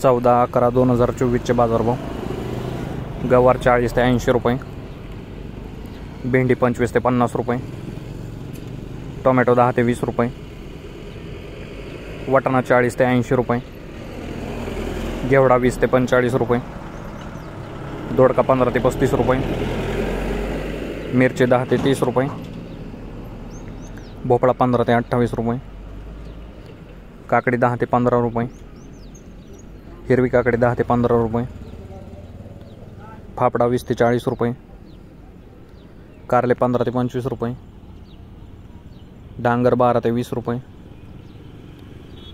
14/11/2024 बाजारभाव. गवार 40 ते 80 रुपये, भेंडी 25 ते 50 रुपये, टोमॅटो 10 ते 20 रुपये, वाटाणा 40 ते 80 रुपये, घेवडा 20 ते 45 रुपये, दोडका 15 ते 35 रुपये, मिरची 10 ते 30 रुपये, भोपळा 15 ते 28 रुपये, काकडी 10 ते 15 रुपये, हिरवी काकडी 10 ते 15 रुपये, फाफडा 20 ते 40 रुपये, कारले 15 ते 25 रुपये, डांगर 12 ते 20 रुपये,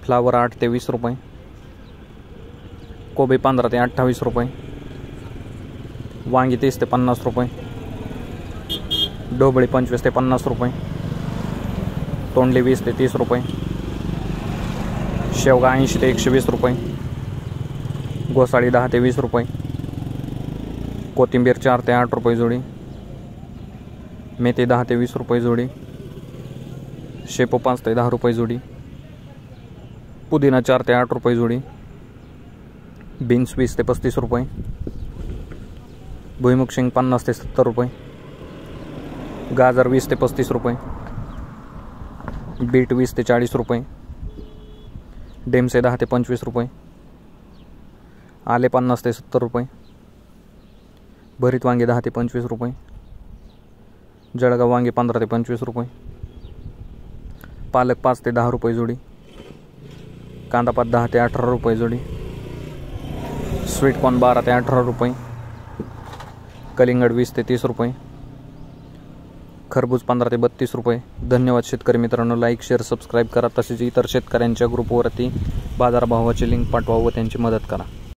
फ्लावर 8 ते 20 रुपये, कोबी 15 ते 28 रुपये, वांगी 30 ते 50 रुपये, ढोबळी 25 ते 50 रुपये, तोंडली 20 ते 30 रुपये, शेवगा 80 ते 120 रुपये, घोसाळी 10 ते 20 रुपये, कोथिंबीर 4 ते 8 रुपये जोडी, मेथी 10 ते 20 रुपये जोडी, शेपू 5 ते 10 रुपये जोडी, पुदिना 4 ते 8 रुपये जोडी, बीन्स 20 ते 35 रुपये, भुईमुग शेंग 50 ते 70 रुपये, गाजर 20 ते 35 रुपये, बीट 20 ते 40 रुपये, डेमसे 10 ते 25 रुपये, आले 50 ते 70 रुपये, भरीत वांगे 10 ते 25 रुपये, जळगाव वांगे 15 ते 25 रुपये, पालक 5 ते 10 रुपये जोडी, कांदापात 10 ते 18 रुपये जोडी, स्वीटकॉर्न 12 ते 18 रुपये, कलिंगड 20 ते 30 रुपये, खरबूज 15 ते 32 रुपये. धन्यवाद शेतकरी मित्रांनो. लाईक, शेअर, सबस्क्राईब करा. तसेच इतर शेतकऱ्यांच्या ग्रुपवरती बाजारभावाची लिंक पाठवा व त्यांची मदत करा.